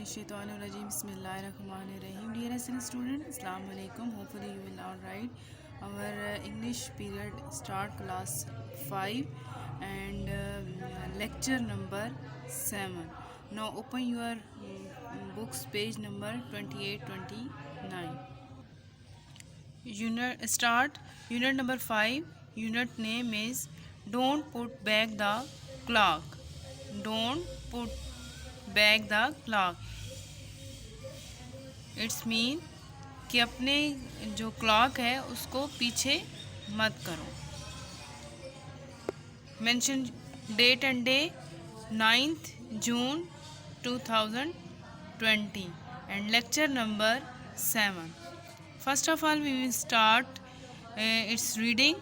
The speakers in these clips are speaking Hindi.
Minesh-shaytanir-rajim. Bismillahir-rahmanir-rahim. Dear excellent student, Assalamu alaikum. Hopefully you will all right. Our English period start class 5 and lecture number 7. Now open your books page number 28-29. Unit number 5. Unit name is Don't Put Back the Clock. Don't put back the clock. It's mean कि अपने जो क्लॉक है उसको पीछे मत करो. Mention date and day 9th June 2020 and lecture number 7. First of all we will start its reading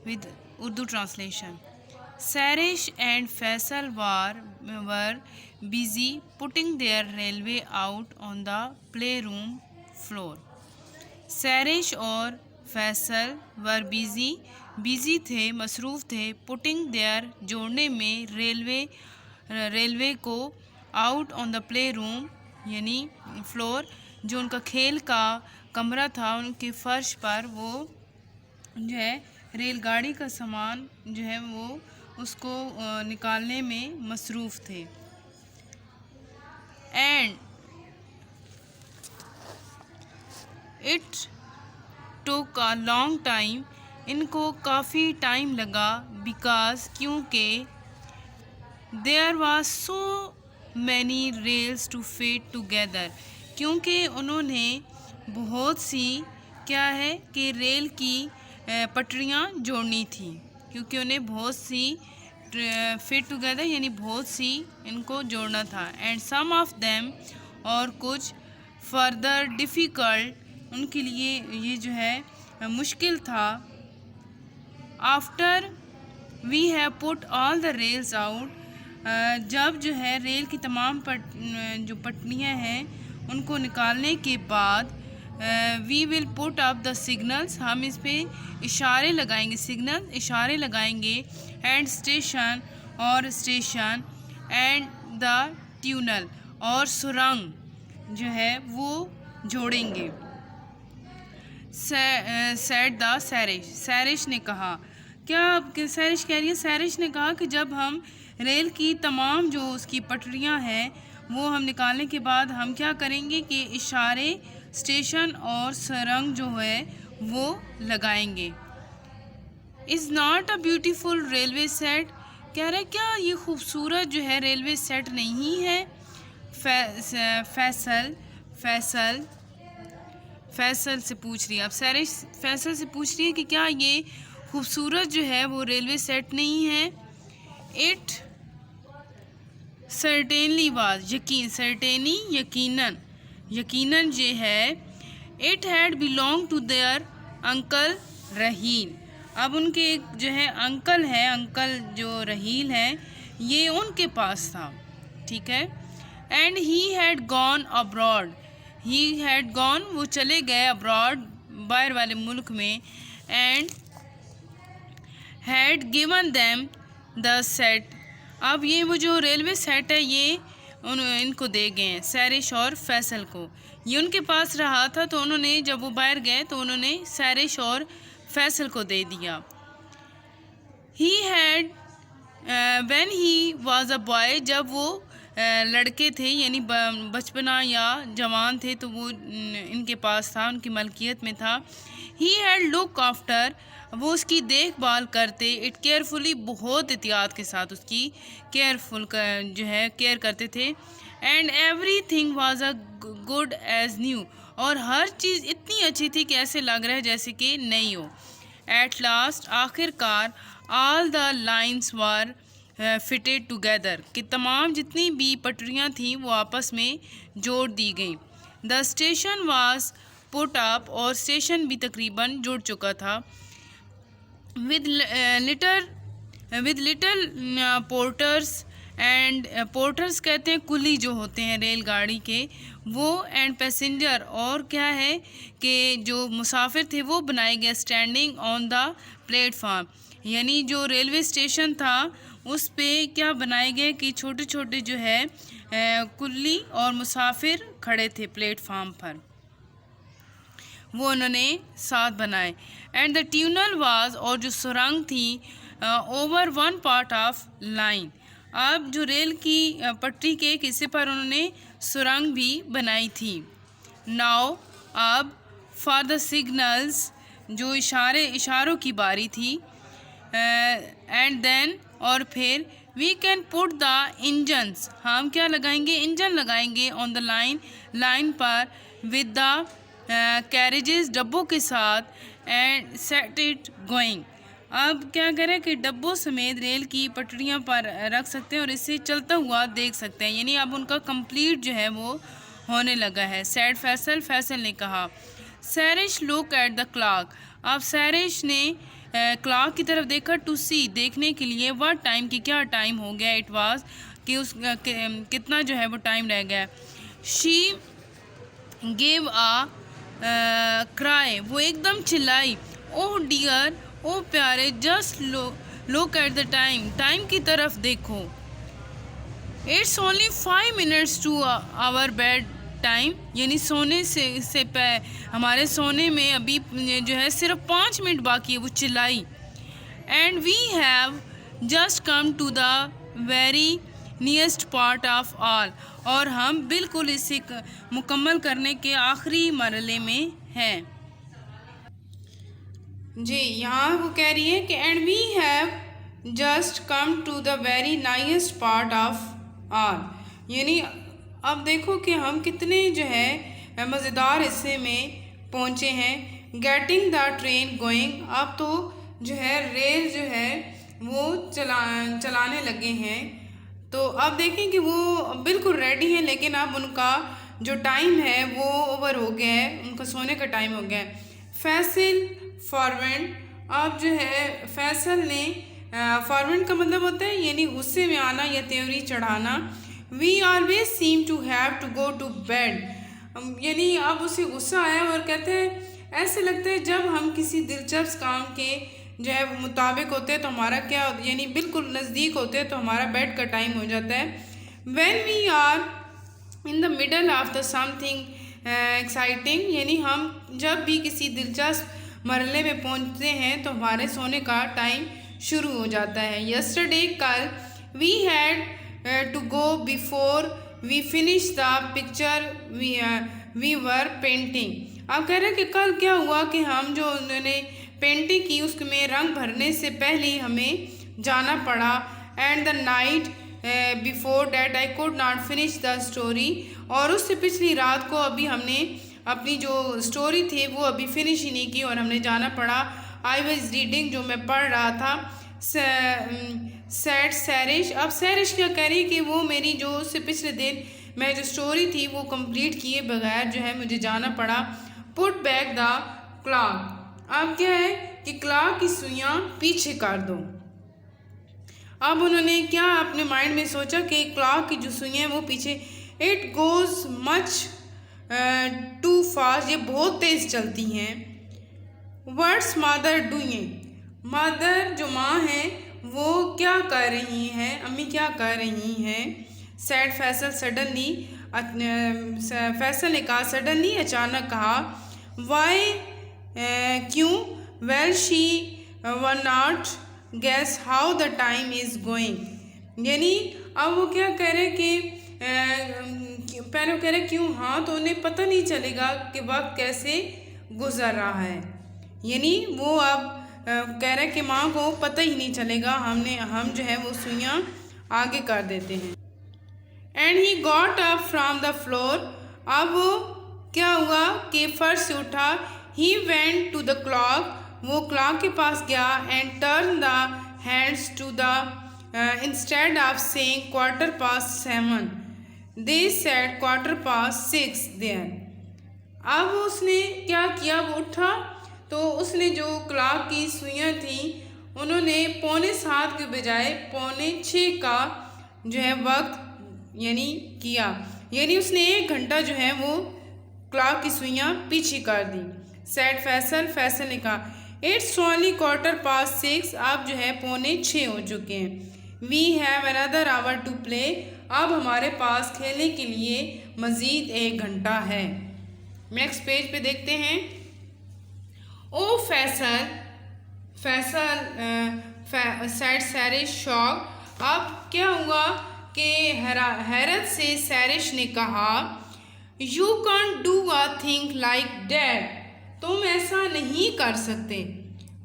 with Urdu translation. Sarish and Faisal were busy putting their railway out on the playroom floor. Sarish और फैसल वर बिजी थे, मसरूफ़ थे. पुटिंग देयर जोड़ने में रेलवे को out on the play room यानी फ्लोर जो उनका खेल का कमरा था उनके फर्श पर वो जो है रेलगाड़ी का सामान जो है वो उसको निकालने में मसरूफ़ थे. And it took a long time, इनको काफ़ी टाइम लगा. बिकॉज क्योंकि there was so many rails to fit together, क्योंकि उन्होंने बहुत सी क्या है कि रेल की पटरियाँ जोड़नी थी, क्योंकि उन्हें बहुत सी फिट टुगेदर यानी बहुत सी इनको जोड़ना था. एंड सम ऑफ देम, और कुछ फर्दर डिफ़िकल्ट, उनके लिए ये जो है मुश्किल था. After we have put all the rails out, जब जो है रेल की तमाम जो पटरियाँ हैं उनको निकालने के बाद we will put up the signals, हम इस पे इशारे लगाएंगे, सिग्नल इशारे लगाएंगे. एंड स्टेशन, और स्टेशन. एंड द ट्यूनल, और सुरंग जो है वो जोड़ेंगे. सेड द सैरिश ने कहा. क्या सैरिश कह रही है? सैरिश ने कहा कि जब हम रेल की तमाम जो उसकी पटरियां हैं वो हम निकालने के बाद हम क्या करेंगे कि इशारे स्टेशन और सुरंग जो है वो लगाएंगे. Is not a beautiful railway set, कह रहे क्या ये खूबसूरत जो है रेलवे सेट नहीं है? फैसल से पूछ रही है. अब सैरिश फैसल से पूछ रही है कि क्या ये खूबसूरत जो है वो रेलवे सेट नहीं है? इट सर्टेनली वाज, यकीनन जो है. It had belong to their uncle Raheel, अब उनके एक जो है अंकल है, अंकल जो रहील है ये उनके पास था. ठीक है. And he had gone abroad, वो चले गए अब्रॉड, बाहर वाले मुल्क में. And had given them the set, अब ये वो जो रेलवे सेट है ये इनको दे गए हैं, सैरिश और फैसल को. ये उनके पास रहा था तो उन्होंने जब वो बाहर गए तो उन्होंने सैरिश और फैसल को दे दिया. He had when he was a boy, जब वो लड़के थे यानी बचपना या जवान थे तो वो इनके पास था, उनकी मलकियत में था. ही हैड लुक आफ्टर, वो उसकी देखभाल करते. इट केयरफुली, बहुत एहतियात के साथ उसकी जो है केयर करते थे. And everything was a good as new, और हर चीज़ इतनी अच्छी थी कि ऐसे लग रहा है जैसे कि नई हो. एट लास्ट, आखिरकार, all the lines were fitted together, कि तमाम जितनी भी पटरियाँ थीं वो आपस में जोड़ दी गई. The station was put up, और स्टेशन भी तकरीबन जुड़ चुका था. With little porters, and porters कहते हैं कुली जो होते हैं रेलगाड़ी के वो. एंड पैसेंजर, और क्या है कि जो मुसाफिर थे वो बनाए गए. स्टैंडिंग ऑन द प्लेटफार्म, यानी जो रेलवे स्टेशन था उस पे क्या बनाए गए कि छोटे छोटे जो है कुल्ली और मुसाफिर खड़े थे प्लेटफार्म पर, वो उन्होंने साथ बनाए। एंड द ट्यूनल वाज, और जो सुरंग थी, over one part of line. अब जो रेल की पटरी के एक हिस्से पर उन्होंने सुरंग भी बनाई थी। नाउ, अब फॉर द सिग्नल्स, जो इशारों की बारी थी। एंड देन, और फिर we can put the engines, हम क्या लगाएंगे, इंजन लगाएंगे, ऑन द लाइन पर, विद द कैरेजेस, डब्बों के साथ, एंड सेट इट गोइंग। अब क्या करें कि डब्बों समेत रेल की पटरियां पर रख सकते हैं और इसे चलता हुआ देख सकते हैं, यानी अब उनका कंप्लीट जो है वो होने लगा है। सैड फैसल ने कहा। सैरिश लुक एट द क्लॉक, अब सैरिश ने क्लॉक की तरफ देखा, टू सी, देखने के लिए, व्हाट टाइम, की क्या टाइम हो गया, इट वाज, कि उस कितना जो है वो टाइम रह गया। शी गेव अ क्राई, वो एकदम चिल्लाई। ओह डियर, ओ प्यारे, just look at the time, time की तरफ देखो। It's only 5 minutes to our bedtime, यानी सोने से हमारे सोने में अभी जो है सिर्फ 5 मिनट बाकी है, वो चिल्लाई। And we have just come to the very nearest part of all, और हम बिल्कुल इसे मुकम्मल करने के आखिरी मरहले में हैं। जी, यहाँ वो कह रही है कि and we have just come to the very nicest part of all, यानी अब देखो कि हम कितने जो है मज़ेदार हिस्से में पहुँचे हैं। गेटिंग द ट्रेन गोइंग, अब तो जो है रेल जो है वो चलाने लगे हैं। तो अब देखें कि वो बिल्कुल रेडी है, लेकिन अब उनका जो टाइम है वो ओवर हो गया है, उनका सोने का टाइम हो गया है। फैसल फॉरवेंट, अब जो है फैसल ने, फॉरवेंट का मतलब होता है यानी गुस्से में आना या त्योरी चढ़ाना। We always seem to have to go to bed, यानी अब उसे गुस्सा आया और कहते हैं ऐसे लगता है जब हम किसी दिलचस्प काम के जो है वो मुताबिक होते हैं तो हमारा क्या, यानी बिल्कुल नज़दीक होते हैं तो हमारा बेड का टाइम हो जाता है। When we are in the middle of the something exciting, यानी हम जब भी किसी दिलचस्प मरहले में पहुंचते हैं तो हमारे सोने का टाइम शुरू हो जाता है। यस्टरडे, कल, we had to go before we finish the picture we were painting. आप कह रहे हैं कि कल क्या हुआ कि हम जो उन्होंने पेंटिंग की उसमें रंग भरने से पहले हमें जाना पड़ा। And the night before that I could not finish the story, और उससे पिछली रात को अभी हमने अपनी जो स्टोरी थी वो अभी फिनिश ही नहीं की और हमने जाना पड़ा। आई वॉज रीडिंग, जो मैं पढ़ रहा था। सैड सैरिश, अब सैरिश क्या कह रही कि वो मेरी जो उससे पिछले दिन मैं जो स्टोरी थी वो कंप्लीट किए बगैर जो है मुझे जाना पड़ा। पुट बैक द क्लॉक, अब क्या है कि क्लॉक की सुइयाँ पीछे कर दो। अब उन्होंने क्या अपने माइंड में सोचा कि क्लॉक की जो सुइयाँ हैं वो पीछे, it goes much too fast, ये बहुत तेज़ चलती हैं। व्हाट्स मदर डूइंग, मदर जो माँ है वो क्या कर रही हैं, अम्मी क्या कर रही हैं। सैड फैसल सडनली, फैसल ने कहा सडनली, अचानक कहा। वाई, क्यों। Well she won not guess how the time is going, यानी अब वो क्या कह रहे कि पहले कह रहे क्यों, हाँ, तो उन्हें पता नहीं चलेगा कि वक्त कैसे गुजर रहा है, यानी वो अब कह रहे कि माँ को पता ही नहीं चलेगा, हम जो है वो सुइयाँ आगे कर देते हैं। And he got up from the floor, अब क्या हुआ कि फर्श से उठा। He went to the clock, वो क्लॉक के पास गया। And turn the hands to the instead of saying 7:15 they said 6:15 there. अब उसने क्या किया, वो उठा तो उसने जो क्लॉक की सुइयाँ थी उन्होंने 7:15 के बजाय 6:45 का जो है वक्त यानी किया, यानी उसने 1 घंटा जो है वो क्लॉक की सुइयाँ पीछे कर दी। सैड फैसल ने कहा इट्स ओनली 6:15, अब जो है 5:45 हो चुके हैं। We have another hour to play, अब हमारे पास खेलने के लिए मज़ीद 1 घंटा है। नेक्स्ट पेज पे देखते हैं। ओ फैसल, सेड सैरिश शॉक। अब क्या हुआ कि हैरत से सैरिश ने कहा, you can't do a thing like that, तुम ऐसा नहीं कर सकते।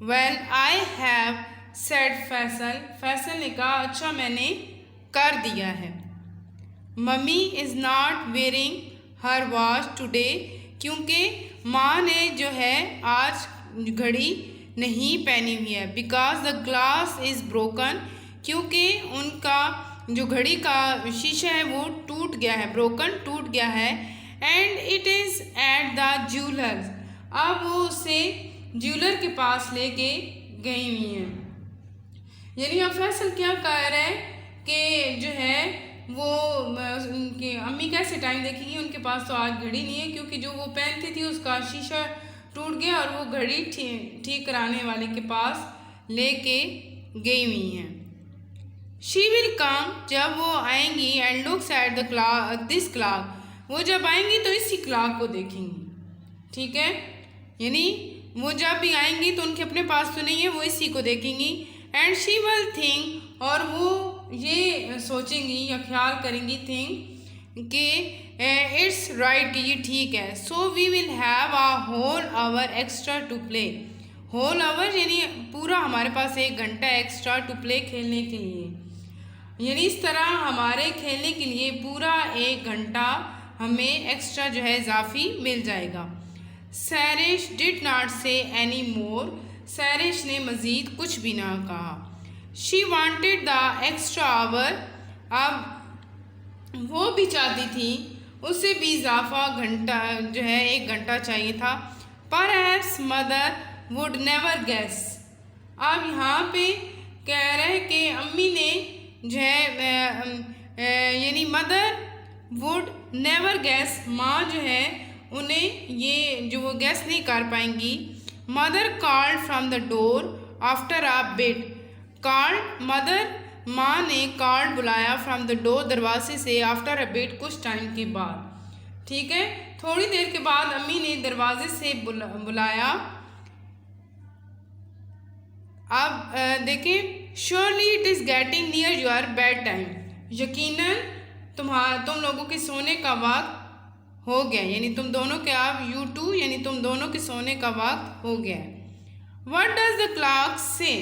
Well I have said Faisal, Faisal ने कहा अच्छा मैंने कर दिया है। Mummy is not wearing her watch today, क्योंकि माँ ने जो है आज घड़ी नहीं पहनी हुई है। Because the glass is broken, क्योंकि उनका जो घड़ी का शीशा है वो टूट गया है, ब्रोकन टूट गया है। And it is at the jewellers, अब वो उसे ज्वेलर के पास लेके गई हुई हैं। यानी अब फैसल क्या कह रहे हैं कि जो है वो उनकी अम्मी कैसे टाइम देखेंगी, उनके पास तो आज घड़ी नहीं है, क्योंकि जो वो पहनती थी उसका शीशा टूट गया और वो घड़ी ठीक कराने वाले के पास लेके गई हुई हैं। शी विल कम, जब वो आएंगी, and looks at the clock, this clock, वो जब आएंगी तो इसी क्लॉक को देखेंगी। ठीक है, यानी वो जब भी आएंगी तो उनके अपने पास तो नहीं है, वो इसी को देखेंगी। एंड शी विल थिंक, और वो ये सोचेंगी या ख्याल करेंगी, थिंक कि इट्स राइट, ये ठीक है। So we will have a whole hour extra to play, whole hour यानी पूरा हमारे पास 1 घंटा एक्स्ट्रा टू प्ले, खेलने के लिए। यानी इस तरह हमारे खेलने के लिए पूरा 1 घंटा हमें एक्स्ट्रा जो है इजाफी मिल जाएगा। सैरिश डिड नॉट से एनी मोर, सैरिश ने मज़ीद कुछ भी ना कहा। She wanted the extra our, अब वो भी चाहती थी उससे भी इजाफा घंटा जो है 1 घंटा चाहिए था। Perhaps mother would never guess, अब यहाँ पे कह रहे हैं कि अम्मी ने जो है यानी मदर वुड नेवर गैस, माँ जो है उन्हें ये जो वो गैस नहीं कर पाएंगी। Mother called from the door after a bit, called mother, माँ ने कॉल्ड बुलाया फ्रॉम द डोर, दरवाजे से, आफ्टर अ बिट कुछ टाइम के बाद। ठीक है, थोड़ी देर के बाद अम्मी ने दरवाजे से बुलाया। अब देखें, surely it is getting near your bed time, यकीनन तुम लोगों के सोने का वक्त हो गया, यानी तुम दोनों के, आप यू टू यानी तुम दोनों के सोने का वक्त हो गया। व्हाट डज द क्लॉक से,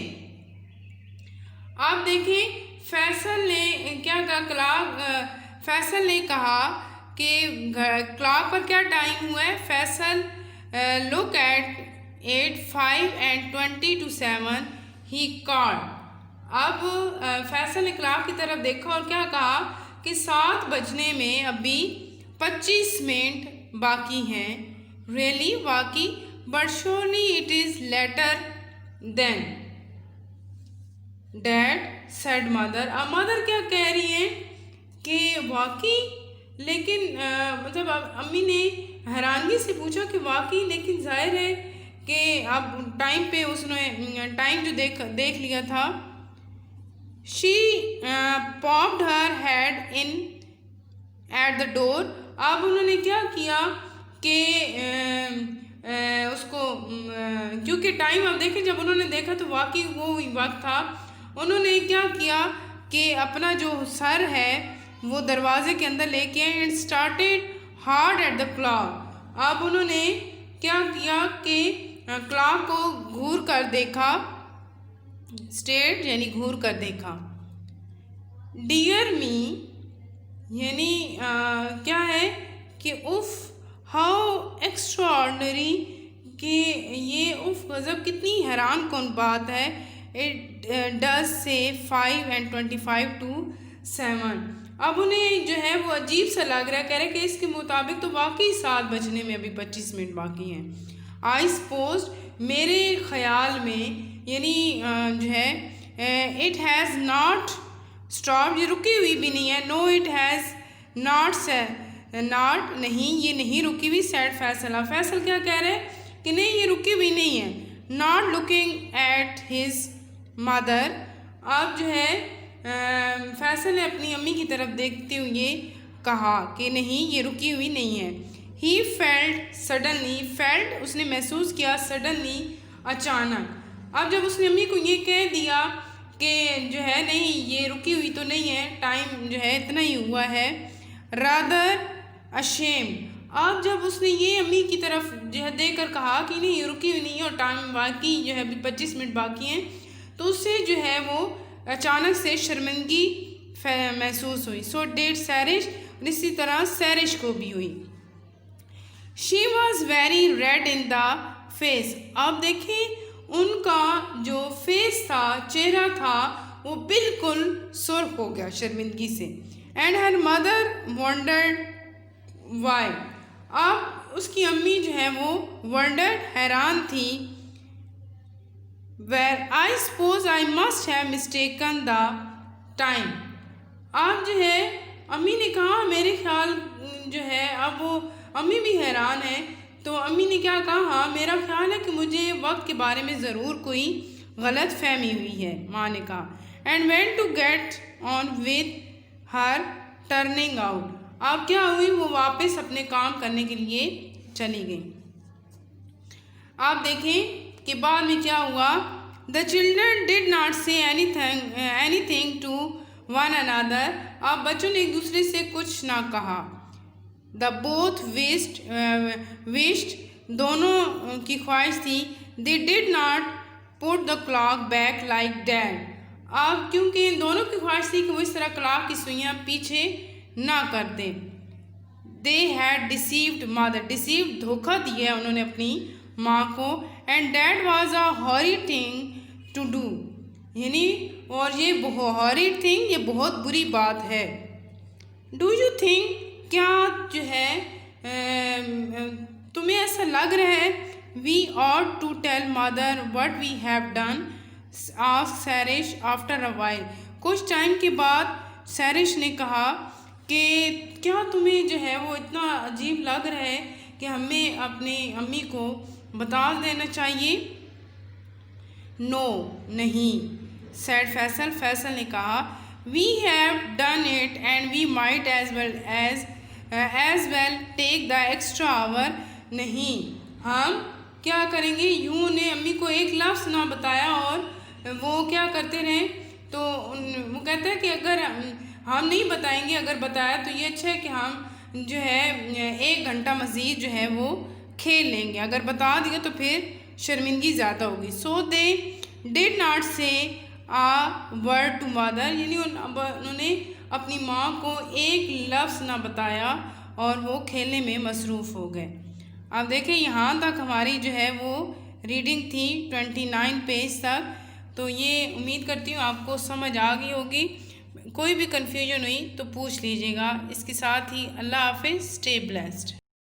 आप देखें फैसल ने क्या कहा, फैसल ने कहा कि क्लॉक पर क्या टाइम हुआ है। Faisal look at 8, 5 and 20 to 7 he called, अब फैसल ने क्लॉक की तरफ देखा और क्या कहा कि 7 बजने में अभी 25 मिनट बाकी हैं। रियली, वाकई, but surely it is later than dad said mother, अब मदर क्या कह रही है कि वाकई, लेकिन मतलब अम्मी ने हैरानगी से पूछा कि वाकई, लेकिन जाहिर है कि अब टाइम पे उसने टाइम जो देख लिया था। She popped her head in at the door, अब उन्होंने क्या किया कि उसको क्योंकि टाइम अब देखें, जब उन्होंने देखा तो वाकई वो वक्त था, उन्होंने क्या किया कि अपना जो सर है वो दरवाजे के अंदर लेके and started hard at the clock, अब उन्होंने क्या किया कि क्लॉक को घूर कर देखा, स्टेट यानी घूर कर देखा। डियर मी यानी क्या है कि उफ, हाउ एक्स्ट्राऑर्डिनरी, कि ये उफ गज़ब, कितनी हैरान कौन बात है। इट डज से 5 and 25 to 7, अब उन्हें जो है वो अजीब सा लग रहा है, कह रहे कि इसके मुताबिक तो वाकई 7 बजने में अभी 25 मिनट बाकी हैं। आई सपोज, मेरे ख़याल में, यानी जो है इट हैज़ नॉट स्टॉप, ये रुकी हुई भी नहीं है। नो इट हैज़ नॉट, नहीं ये नहीं रुकी हुई। सैड फैसल, फैसल क्या कह रहे हैं कि नहीं ये रुकी हुई नहीं है। Not looking at his mother, अब जो है फैसल ने अपनी अम्मी की तरफ देखते हुए कहा कि नहीं, ये रुकी हुई नहीं है। ही फेल्ट सडनली, फेल्ट उसने महसूस किया, सडनली अचानक। अब जब उसने अम्मी को ये कह दिया कि जो है नहीं, ये रुकी हुई तो नहीं है, टाइम जो है इतना ही हुआ है, रादर अशेम। अब जब उसने ये अम्मी की तरफ जो है देख कर कहा कि नहीं, ये रुकी हुई नहीं है और टाइम बाकी जो है अभी 25 मिनट बाकी हैं, तो उससे जो है वो अचानक से शर्मिंदगी महसूस हुई। सो डिड सैरिश, इसी तरह सैरिश को भी हुई। She was very red in the face. अब देखिए उनका जो फेस था, चेहरा था, वो बिल्कुल सुर्ख हो गया शर्मिंदगी से। And her mother wondered why. अब उसकी अम्मी जो है वो वंडर्ड, हैरान थी। Where I suppose I must have mistaken the time. अब जो है अम्मी ने कहा, मेरे ख्याल जो है, अब वो अम्मी भी हैरान है, तो अम्मी ने क्या कहा, हाँ मेरा ख्याल है कि मुझे वक्त के बारे में ज़रूर कोई गलत फहमी हुई है, माँ ने कहा। And went to get on with her turning out. अब क्या हुई, वो वापस अपने काम करने के लिए चली गई। आप देखें कि बाद में क्या हुआ। The children did not say anything to one another. अब बच्चों ने एक दूसरे से कुछ ना कहा। द बोथ विश्ड, दोनों की ख्वाहिश थी। They did not put the clock back like dad. अब क्योंकि दोनों की ख्वाहिश थी कि वो इस तरह क्लॉक की सुइयाँ पीछे ना कर दें। They had deceived mother, deceived धोखा दिया उन्होंने अपनी माँ को। And dad was a horrid thing to do, यानी और ये हॉरिड थिंग, ये बहुत बुरी बात है। डू यू थिंक, क्या जो है तुम्हें ऐसा लग रहा है, we ought to tell mother what we have done, asked Sarish after a while. कुछ टाइम के बाद सैरिश ने कहा कि क्या तुम्हें जो है वो इतना अजीब लग रहा है कि हमें अपनी अम्मी को बता देना चाहिए। नो, नहीं, सैड फैसल, फैसल ने कहा, we have done it and we might as well take the extra hour. नहीं, हम क्या करेंगे, यूँ ने अम्मी को एक लफ्ज़ ना बताया और वो क्या करते रहे, तो वो कहते हैं कि अगर हम नहीं बताएंगे, अगर बताया तो ये अच्छा है कि हम जो है 1 घंटा मज़ीद जो है वो खेल लेंगे, अगर बता दिया तो फिर शर्मिंदगी ज़्यादा होगी। सो दे डिड नॉट से आ वर्ड टू मदर, यानी उन्होंने अपनी माँ को एक लफ्ज़ ना बताया और वो खेलने में मसरूफ़ हो गए। अब देखें यहाँ तक हमारी जो है वो रीडिंग थी 29 पेज तक। तो ये उम्मीद करती हूँ आपको समझ आ गई होगी। कोई भी कन्फ्यूजन हुई तो पूछ लीजिएगा। इसके साथ ही अल्लाह हाफिज़, स्टे ब्लेस्ड।